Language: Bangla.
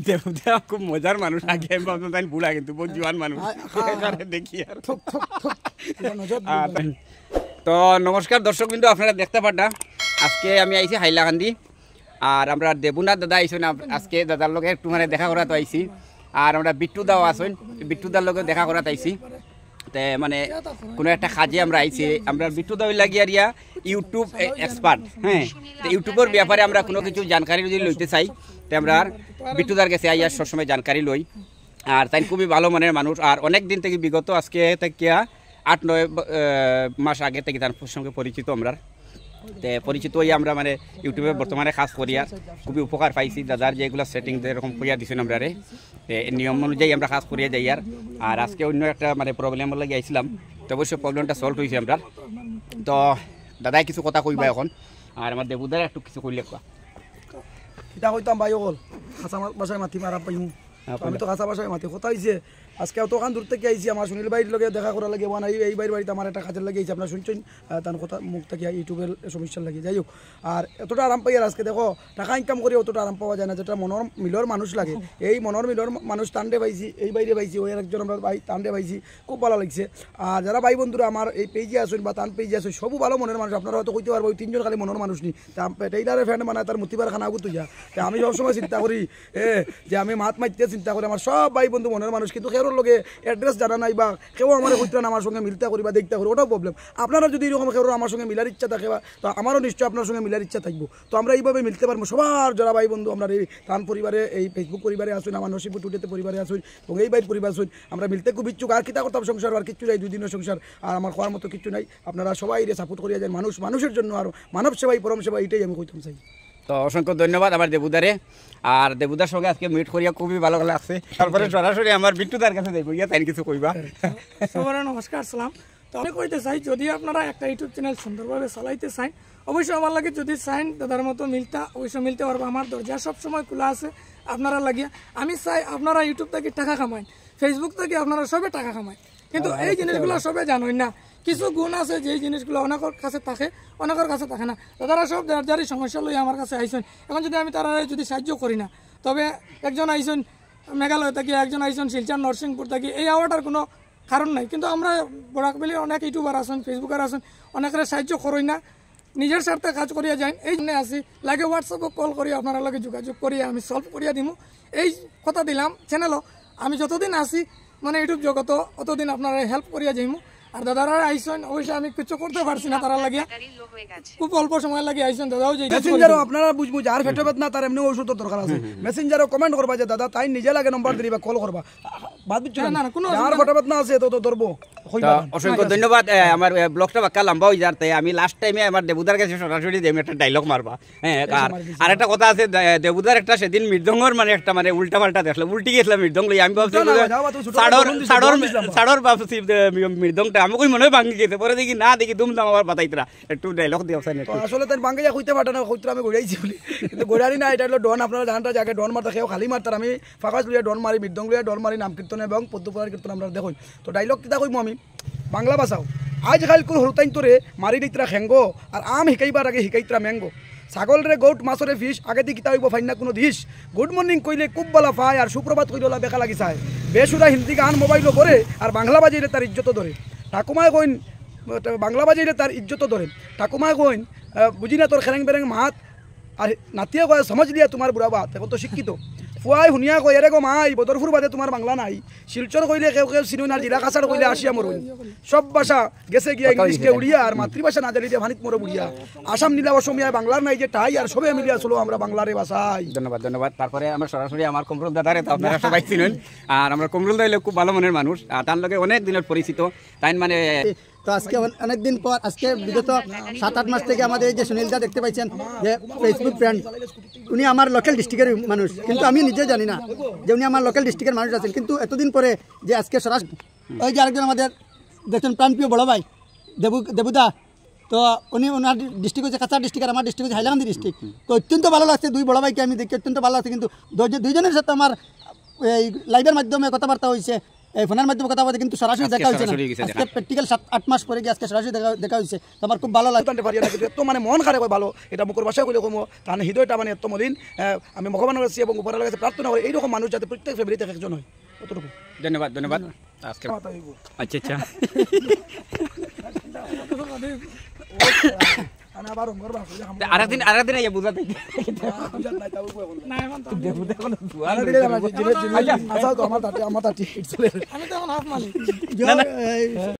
দেবুদা খুব মজার মানুষ, আগে আমি ভাবতাম তাই বুড়া কিন্তু বহুত জোয়ান মানুষ দেখি আর। তো নমস্কার দর্শক বিন্দু, আপনারা দেখতে পাটা আজকে আমি আইছি হাইলাকান্দি, আর আমরা দেবুনাথ দাদা আইসেন আজকে, দাদার লগে একটু মানে দেখা করাতে আইছি, আর আমরা বিট্টু দাও আসেন, বিট্টুদার লগে দেখা করাতে আইছি। তে মানে কোনো একটা কাজে আমরা আইছি, আমরা বিট্টু দাও লাগিয়ে আর ইউটিউব এক্সপার্ট, হ্যাঁ, তো ইউটিউবের ব্যাপারে আমরা কোনো কিছু জানকারি যদি লইতে চাই তো আমরা বিট্টুদার কাছে আইয়ার সবসময় জানকারি লই। আর তাই খুবই ভালো মানের মানুষ, আর অনেক দিন থেকে বিগত আজকে থেকে 8-9 মাস আগে থেকে তার সঙ্গে পরিচিত আমরা। তে পরিচিত হয়ে আমরা মানে ইউটিউবে বর্তমানে কাজ করি, আর খুবই উপকার পাইছি। দাদার যেগুলো সেটিং যেরকম করিয়া দিছেন আমরা নিয়ম অনুযায়ী আমরা কাজ করিয়া যাই। আর আজকে অন্য একটা মানে প্রবলেম লাগে আইছিলাম, তো অবশ্যই প্রবলেমটা সলভ হয়েছে আমরা। তো দাদাই কিছু কথা কইবা এখন, আর আমার দেবুদার একটু কিছু কইলে কোয়া। এটা কইতাম ভাই অকল খাঁচা বাসায় মাতি মারা পাইমু, আমি তো খাঁচা বাসায় মাতি কথা হয়েছে। আজকে অতখান দূর থেকে আইছি, আমার সুনীল ভাইয়ের লগে দেখা করা লাগে বানাই, এই বাড়িতে আমার একটা কাজের লাগে আইছি। আপনারা শুনছেন তার কথা মুখ থেকে ইউটিউবের সমস্যার লাগে, যাই হোক। আর এতটা আরাম পাই, আর আজকে দেখো টাকা ইনকাম করে অতটা আরাম পাওয়া যায় না, যেটা মনের মিলর মানুষ লাগে। এই মনের মিলর মানুষ টান্ডে পাইছি, এই বাইরে পাইছি, ওই একজন আমরা ভাই টান্ডে পাইছি, খুব ভালো লাগছে। আর যারা ভাই বন্ধুরা আমার এই পেজে আসুন বা টান পেজে আসুন, সবও ভালো মনের মানুষ। আপনারা হয়তো কইতে পারবো ওই 3জন খালি মনের মানুষ নি, টেইলারের ফ্যান্ড বানায় তার মতিবার খানা গুতো যা। আমি সবসময় চিন্তা করি যে আমি মাত মাইতে চিন্তা করি আমার সব ভাই বন্ধু মনের মানুষ, কিন্তু কেউর লগে অ্যাড্রেস জানা নাই বা কেউ আমার হইতেন আমার সঙ্গে মিলতে করি বা দেখতে করি, ওটাও প্রবলেম। আপনারা যদি এরকম কেউ আমার সঙ্গে মিলার ইচ্ছা থাকে, তো আমারও নিশ্চয়ই আপনার সঙ্গে মিলার ইচ্ছা থাকবো, তো আমরা এইভাবে মিলতে পারবো। সবার যারা ভাই বন্ধু আমরা এই টান পরিবারে, এই ফেসবুক পরিবারে আসুন, আমার নসিবপুর টুটেতে পরিবারে আসুন, এবং এই বাইর পরিবার আসুন, আমরা মিলতে খুব ইচ্ছুক। আর কিতা করতাম সংসার, আর কিচ্ছু নাই, 2 দিনের সংসার, আর আমার খাওয়ার মতো কিচ্ছু নাই। আপনারা সবাই সাপোর্ট করিয়া যান, মানুষ মানুষের জন্য, আর মানব সেবাই পরম সেবা, এটাই আমি কইতাম চাই। তো অসংখ্য ধন্যবাদ আমার দেবুদারে, আর দেবুদার সঙ্গে আজকে মিট করিয়া খুবই ভালো লাগছে। তারপরে সরাসরি আমার বিট্টুদার কাছে দেখবো, ইয়া তাই কিছু কইবা। সবার নমস্কার, সালাম। তো আমি কইতে চাই, যদি আপনারা একটা ইউটিউব চ্যানেল সুন্দরভাবে চালাইতে চান, অবশ্যই আমার লাগে যদি চাইন দাদার মতো মিলতা, অবশ্যই মিলতে পারবো। আমার দরজা সবসময় খোলা আছে আপনারা লাগিয়া। আমি চাই আপনারা ইউটিউব থেকে টাকা কামাইন, ফেসবুক থেকে আপনারা সবে টাকা কামাইন, কিন্তু এই জিনিসগুলো সবে জানোই না। কিছু গুণ আছে যে জিনিসগুলো অনেকের কাছে থাকে, অনেকের কাছে থাকে না। তারা সব যার সমস্যা লই আমার কাছে আইসেন। এখন যদি আমি তারা যদি সাহায্য করি না, তবে একজন আইসেন মেঘালয় থেকে, একজন আইসেন শিলচর নরসিংপুর থেকে, এই আওয়াটার কোনো কারণ নাই। কিন্তু আমরা বরাকবেলি অনেক ইউটিউবার আছেন, ফেসবুকার আছেন, অনেকের সাহায্য করই না, নিজের স্বার্থে কাজ করিয়া যাই। এই জন্য আসি লাগে হোয়াটসঅ্যাপে কল করি, আপনারা লগে যোগাযোগ করিয়া আমি সলভ করিয়া দিমু। এই কথা দিলাম চ্যানেলও আমি যতদিন আসি মানে ইউটিউব জগত, অতদিন আপনারা হেল্প করিয়া যাইমু। আর দাদারা আইসেন, অবশ্যই আমি কিছু করতে পারছি না, তারা লাগিয়া খুব অল্প সময় লাগে আইসেন। দাদাও যে মেসেঞ্জারও আপনারা বুঝবো, যার পেটে বেদনা তার এমনি ওষুধের দরকার আছে, মেসেঞ্জারও কমেন্ট করবা যে দাদা তাই নিজে লাগে নম্বর দিবা, কল করবা, বাদ দিচ্ছ না, যার পেটে বেদনা আছে তো ধরবো। অসংখ্য ধন্যবাদ। আমার ব্লগটা বাক্কা লম্বা হয়ে যাতে আমি লাস্ট টাইমে আমার দেবুদার কাছে সরাসরি একটা ডায়লগ মারবা। হ্যাঁ, আর একটা কথা আছে, দেবুদার একটা সেদিন মৃদঙ্গর মানে একটা মানে উল্টা পাল্টা দেখলাম, উল্টি গেছিলাম মৃদঙ্গ লই। আমি ভাবছি সাড়র ভাবছি মৃদঙ্গটা আমি কই মনে হয় ভাঙি গেছে, পরে দেখি না, দেখি দুমদাম আবার বাতাইতরা একটু ডায়লগ দিয়ে আসলে তাই ভাঙে যা কইতে পারতো না, কইতে আমি ঘুরাইছি বলি, কিন্তু ঘুরারি না। এটা হলো ডন, আপনারা জানটা যাকে ডন মারতে খেয়েও খালি মারতার, আমি ফাঁকাশ লইয়া ডন মারি, মৃদঙ্গ লইয়া ডন মারি, নাম কীর্তন এবং পদ্মপুরার কীর্তন আমরা দেখুন। তো ডায়লগ কিতা কইমু আমি বাংলা ভাষাও, আজ খালকুর হরতাইন তোরে মারি দিতরা খেঙ্গো, আর আম শিকাইবার আগে শিকাইতরা ম্যাঙ্গো, ছাগল রে গোট মাছরে ফিস আগে দি কিতা হইব ফাইনা কোনো দিস, গুড মর্নিং কইলে খুব বলা পায়, আর সুপ্রভাত কইলা বেকা লাগি চায়, বেসুরা হিন্দি গান মোবাইলও পরে, আর বাংলা বাজাইলে তার ইজ্জত ধরে, ঠাকুমায় কইন বাংলা বাজাইলে তার ইজ্জত ধরে, ঠাকুমায় কইন বুঝি না তোর খেরেং বেরেং মাত, আর নাতিয়ে কয় সমাজ লিয়া তোমার বুড়া বাত, এখন তো শিক্ষিত ফুয়াই শুনিয়া কই এরে গো মাই বদরপুর বাদে তোমার বাংলা নাই, শিলচর কইলে কেউ কেউ চিনুই না, জিরা কাছাড় কইলে আসিয়া মরুন, সব ভাষা গেছে গিয়া ইংলিশকে উড়িয়া, আর মাতৃভাষা না জানিলে ভানিত মরে বুড়িয়া, আসাম নীলা অসমিয়া বাংলার নাই যে টাই, আর সবে মিলিয়া চলো আমরা বাংলারে ভাষাই। ধন্যবাদ ধন্যবাদ। তারপরে আমরা সরাসরি আমার কমরুল দাদারে তো আপনারা সবাই চিনেন, আর আমরা কমরুল দাইলে খুব ভালো মনের মানুষ, আর তার লগে অনেক দিনের পরিচিত। তাই মানে তো আজকে অনেক দিন পর, আজকে বিগত 7-8 মাস থেকে আমাদের এই যে সুনীলদা দেখতে পাইছেন যে ফেসবুক ফ্রেন্ড, উনি আমার লোকাল ডিস্ট্রিক্টের মানুষ, কিন্তু আমি নিজে জানি না যে উনি আমার লোকাল ডিস্ট্রিক্টের মানুষ আছেন। কিন্তু এতদিন পরে যে আজকে সরাসরি ওই যে আরেকজন আমাদের দেখছেন প্রাণপ্রিয় বড় ভাই দেবুদা, তো উনি ওনার ডিস্ট্রিক্ট হচ্ছে কাছাড় ডিস্ট্রিক্ট, আর আমার ডিস্ট্রিক্ট হচ্ছে হাইলাকান্দি ডিস্ট্রিক্ট। তো অত্যন্ত ভালো লাগছে, 2 বড় ভাইকে আমি দেখি অত্যন্ত ভালো লাগছে। কিন্তু দুইজনের সাথে আমার এই লাইভের মাধ্যমে কথাবার্তা হয়েছে, এই ফোনের মাধ্যমে কথা বলতে, কিন্তু সরাসরি আজকে দেখা হয়েছে না। সরাসরি গেছে আজকে প্র্যাকটিক্যাল 7-8 মাস পরে গিয়ে আজকে সরাসরি দেখা হয়েছে। তো আমার খুব ভালো লাগে। জানতে পারি না, কিন্তু এত মানে মন খারাপ হয় ভালো, এটা মুখের ভাষায় কইলে কমো, তার হৃদয়টা মানে এত মলিন। আমি ভগবানের কাছে এবং উপরের কাছে প্রার্থনা করি এইরকম মানুষ যাতে প্রত্যেক ফ্যামিলিতে একজন হয়, অতটুকু। ধন্যবাদ ধন্যবাদ আজকে মাথা হইব। আচ্ছা আচ্ছা আমি আবার ঘর বাস হই আমরা আরেকদিন আইয়া বুঝাতে বুঝাত নাই তাও কই বল না এখন তো দেখো দেখো আরে দিলে আমরা জিনে আচ্ছা তো আমার তাতে চলে আমি তো এখন হাফ মালিক। না, না।